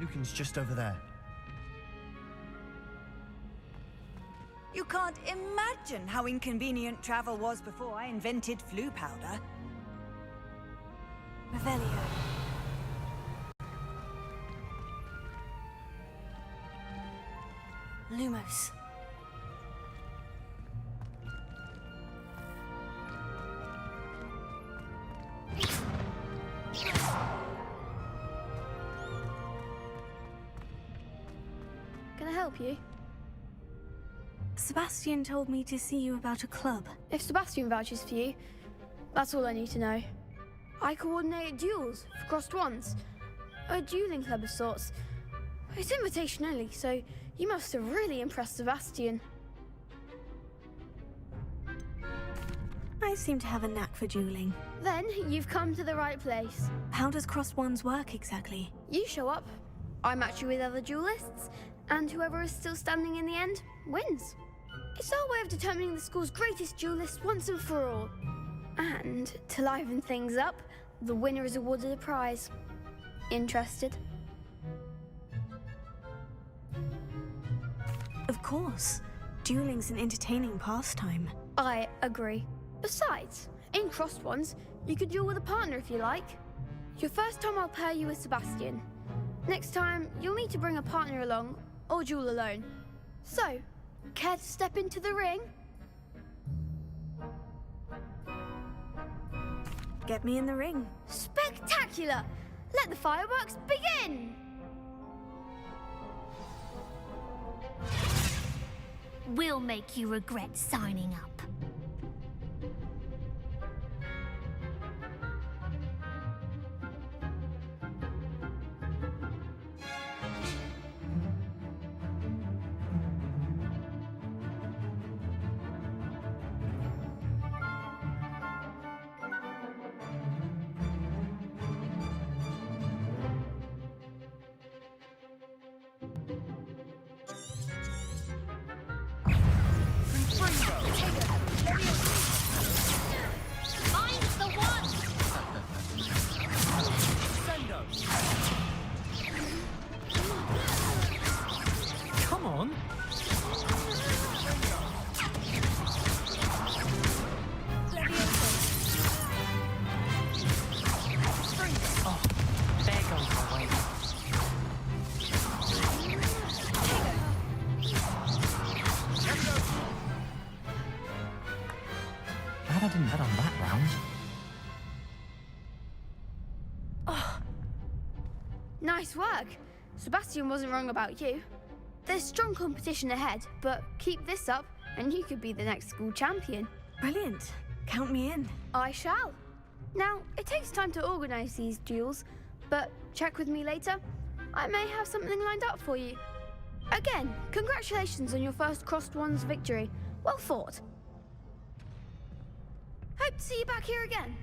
Lucan's just over there. You can't imagine how inconvenient travel was before I invented flu powder. Revelio. Lumos. Can I help you? Sebastian told me to see you about a club. If Sebastian vouches for you, that's all I need to know. I coordinate duels for crossed wands. A dueling club of sorts. It's invitation only, so you must have really impressed Sebastian. I seem to have a knack for dueling. Then you've come to the right place. How does crossed wands work exactly? You show up, I match you with other duelists, and whoever is still standing in the end wins. It's our way of determining the school's greatest duelist once and for all. And to liven things up, the winner is awarded a prize. Interested? Of course. Dueling's an entertaining pastime. I agree. Besides, in crossed ones, you could duel with a partner if you like. Your first time I'll pair you with Sebastian. Next time, you'll need to bring a partner along, or duel alone. So, care to step into the ring? Get me in the ring. Spectacular! Let the fireworks begin! We'll make you regret signing up. Come on! Oh, there goes my way. Glad I didn't bet on that round. Nice work. Sebastian wasn't wrong about you. There's strong competition ahead, but keep this up and you could be the next school champion. Brilliant. Count me in. I shall. Now, it takes time to organise these duels, but check with me later. I may have something lined up for you. Again, congratulations on your first crossed wands victory. Well fought. Hope to see you back here again.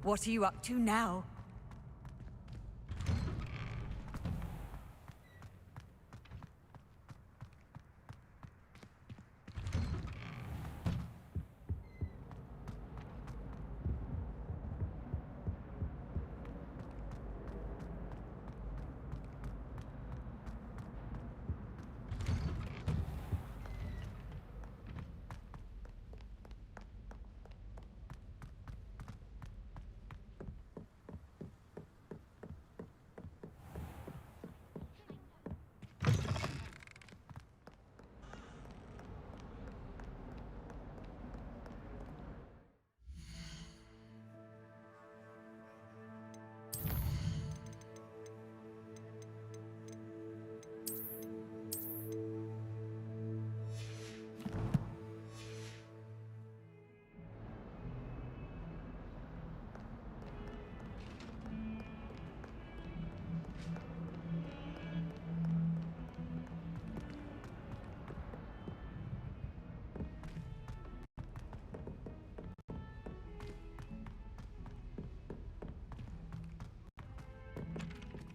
What are you up to now?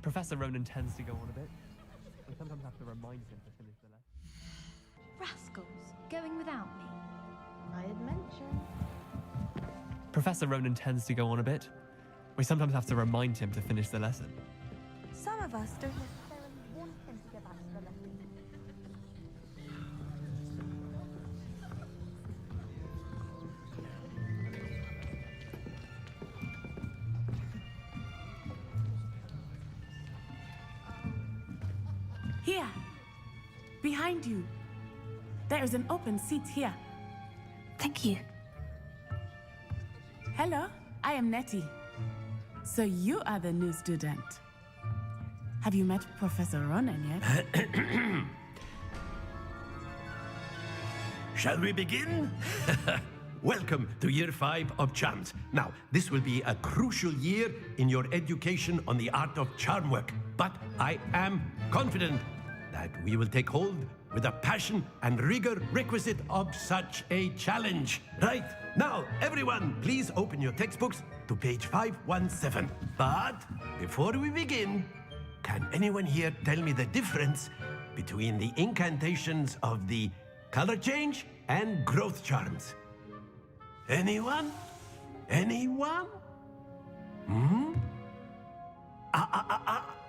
Professor Ronan tends to go on a bit. I sometimes have to remind him to finish the lesson. Rascals, going without me. I had mentioned. Professor Ronan tends to go on a bit. We sometimes have to remind him to finish the lesson. Some of us don't necessarily want him to go back to the lesson. Here, behind you. There is an open seat here. Thank you. Hello, I am Nettie. So you are the new student. Have you met Professor Ronan yet? Shall we begin? Welcome to Year 5 of Charms. Now, this will be a crucial year in your education on the art of charm work. But I am confident that we will take hold with the passion and rigor requisite of such a challenge. Right, now, everyone, please open your textbooks to page 517. But before we begin, can anyone here tell me the difference between the incantations of the color change and growth charms? Anyone? Anyone?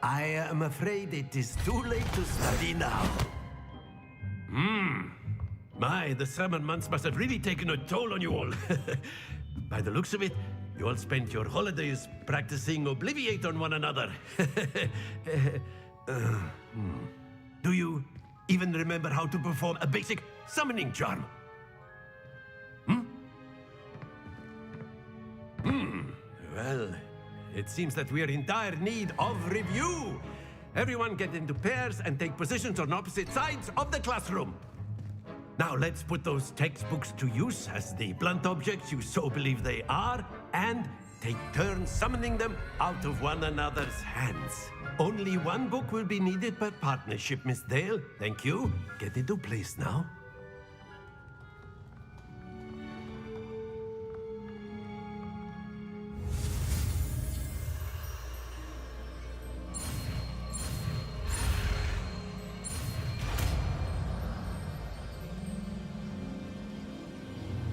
I am afraid it is too late to study now. My, the summer months must have really taken a toll on you all. By the looks of it, you all spent your holidays practicing Obliviate on one another. Do you even remember how to perform a basic summoning charm? Well, it seems that we are in dire need of review. Everyone get into pairs and take positions on opposite sides of the classroom. Now let's put those textbooks to use as the blunt objects you so believe they are, and take turns summoning them out of one another's hands. Only one book will be needed per partnership, Miss Dale. Thank you. Get into place now.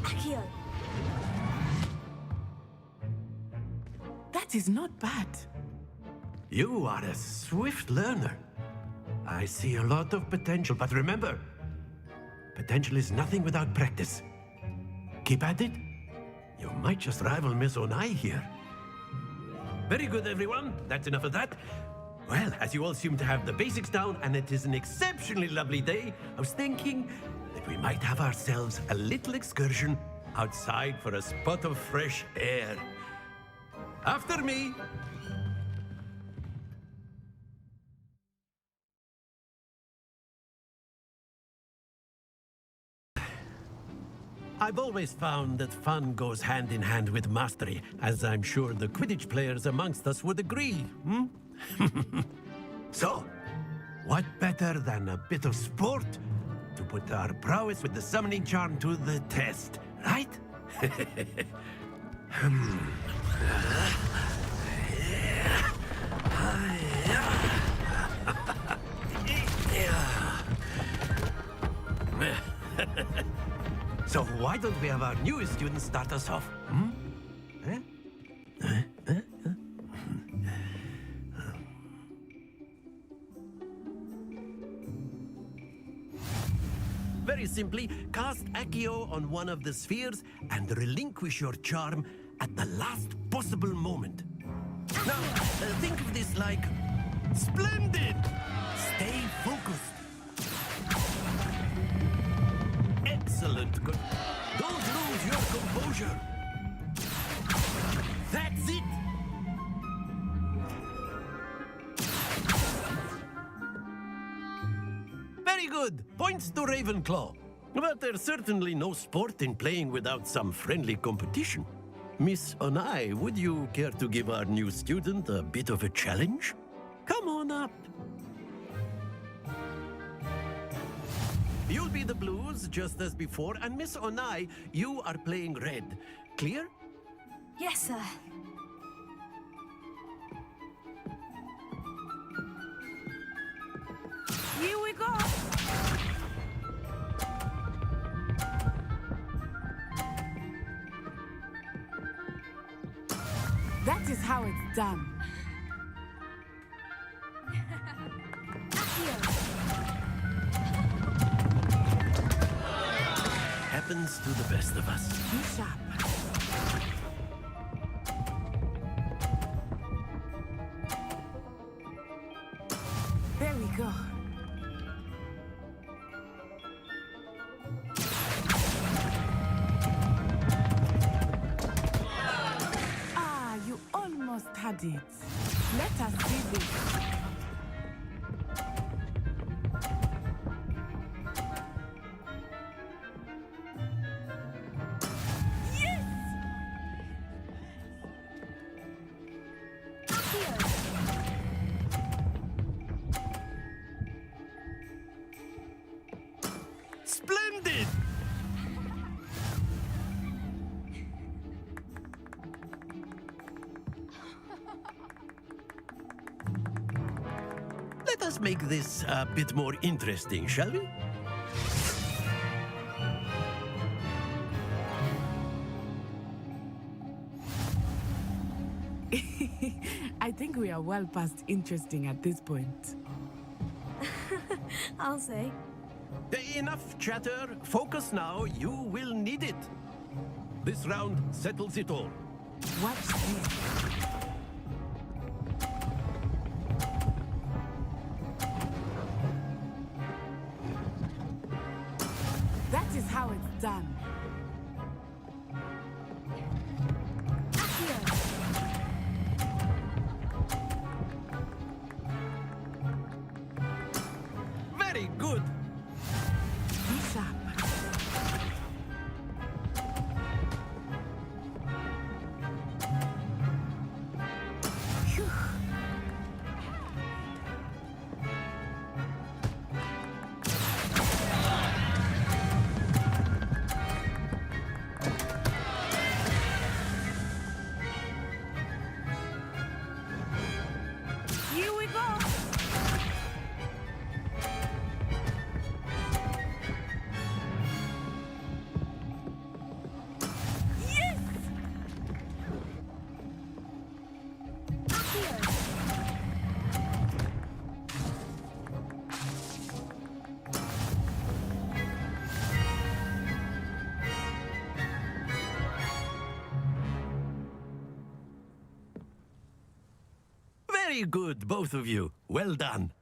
Accio. That is not bad. You are a swift learner. I see a lot of potential, but remember, potential is nothing without practice. Keep at it. You might just rival Miss Onai here. Very good, everyone. That's enough of that. Well, as you all seem to have the basics down, and it is an exceptionally lovely day, I was thinking that we might have ourselves a little excursion outside for a spot of fresh air. After me. I've always found that fun goes hand in hand with mastery, as I'm sure the Quidditch players amongst us would agree, So, what better than a bit of sport to put our prowess with the summoning charm to the test, right? So why don't we have our newest student start us off? Very simply, cast Accio on one of the spheres and relinquish your charm at the last possible moment. Now, think of this like splendid! Stay focused. Excellent. Good. Don't lose your composure. That's it. Very good. Points to Ravenclaw. But there's certainly no sport in playing without some friendly competition. Miss Onai, would you care to give our new student a bit of a challenge? Come on up. You'll be the blues, just as before, and Miss Onai, you are playing red. Clear? Yes, sir. how it's done. Happens to the best of us. Be sharp. There we go. Ah, you almost had it. Let us see this. Splendid! Let us make this a bit more interesting, shall we? I think we are well past interesting at this point. I'll say. Enough chatter. Focus now. You will need it. This round settles it all. Watch this. That is how it's done. Very good. Be sharp. Phew. Here we go. Very good, both of you. Well done.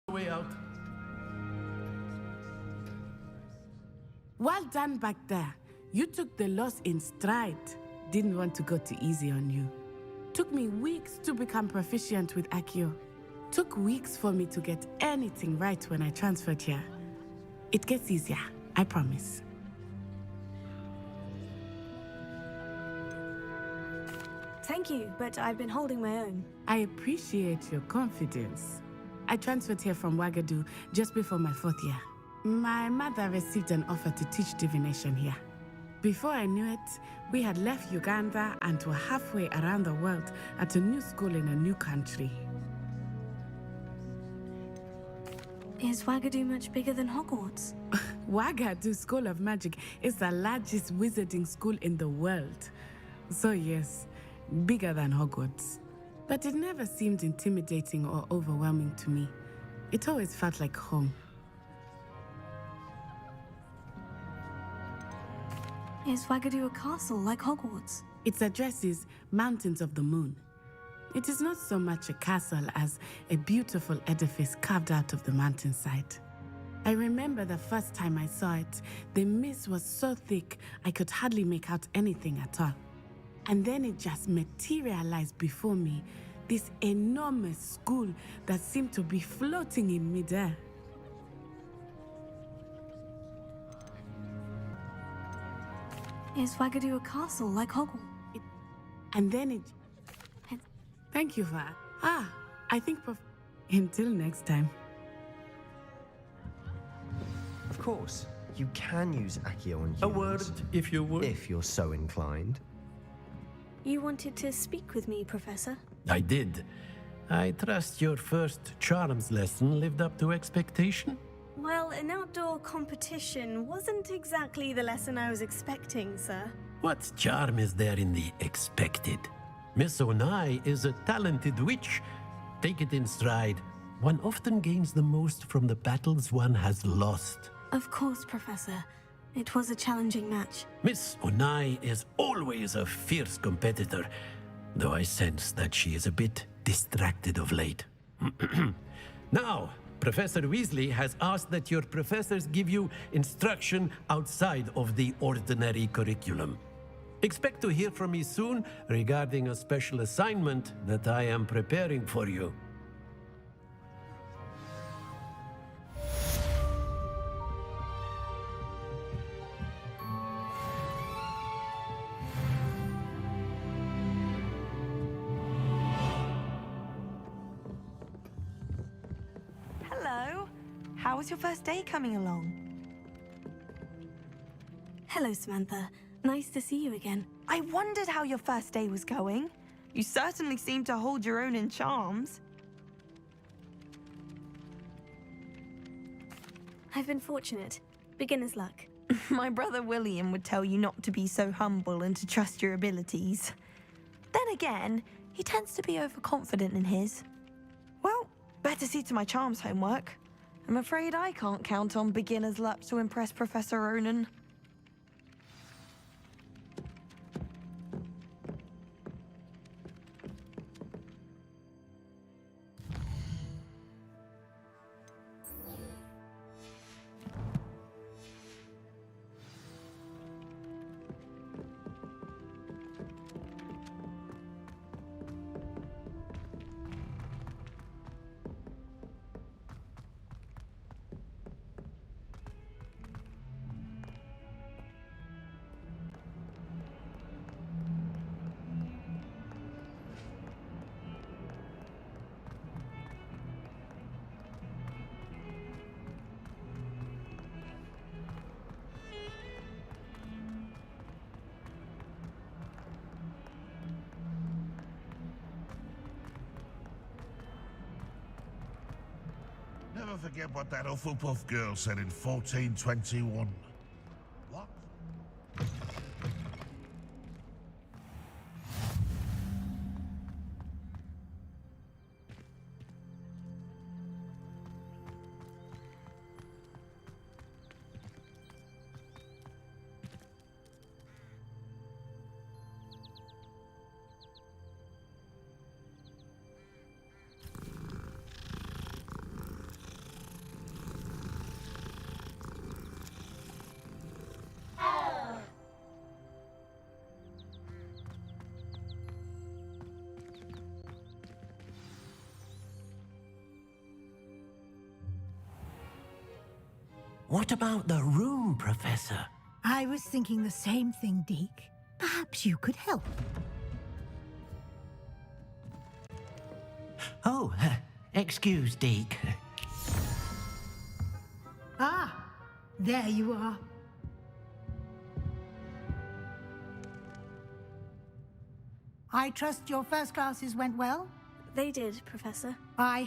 Way out. Well done back there. You took the loss in stride. Didn't want to go too easy on you. Took me weeks to become proficient with Accio. Took weeks for me to get anything right when I transferred here. It gets easier, I promise. Thank you, but I've been holding my own. I appreciate your confidence. I transferred here from Wagadu just before my 4th year. My mother received an offer to teach divination here. Before I knew it, we had left Uganda and were halfway around the world at a new school in a new country. Is Wagadu much bigger than Hogwarts? Wagadu School of Magic is the largest wizarding school in the world. So yes, bigger than Hogwarts. But it never seemed intimidating or overwhelming to me. It always felt like home. Is Wagadu a castle like Hogwarts? Its address is Mountains of the Moon. It is not so much a castle as a beautiful edifice carved out of the mountainside. I remember the first time I saw it, the mist was so thick I could hardly make out anything at all. And then it just materialized before me, this enormous school that seemed to be floating in midair. Is Wagadu a castle like Hogwarts? And then it... Thank you for that. I think... Until next time. Of course, you can use Accio on humans. A word, if you would. If you're so inclined. You wanted to speak with me, Professor? I did. I trust your first charms lesson lived up to expectation? Well, an outdoor competition wasn't exactly the lesson I was expecting, sir. What charm is there in the expected? Miss Onai is a talented witch. Take it in stride. One often gains the most from the battles one has lost. Of course, Professor. It was a challenging match. Miss Onai is always a fierce competitor, though I sense that she is a bit distracted of late. Now, Professor Weasley has asked that your professors give you instruction outside of the ordinary curriculum. Expect to hear from me soon regarding a special assignment that I am preparing for you. Hello. How was your first day coming along? Hello, Samantha. Nice to see you again. I wondered how your first day was going. You certainly seem to hold your own in charms. I've been fortunate. Beginner's luck. My brother William would tell you not to be so humble and to trust your abilities. Then again, he tends to be overconfident in his. Well, better see to my charms homework. I'm afraid I can't count on beginner's luck to impress Professor Ronan. Never forget what that Hufflepuff girl said in 1421. What? What about the room, Professor? I was thinking the same thing, Deke. Perhaps you could help. Oh, excuse, Deke. Ah, there you are. I trust your first classes went well? They did, Professor. I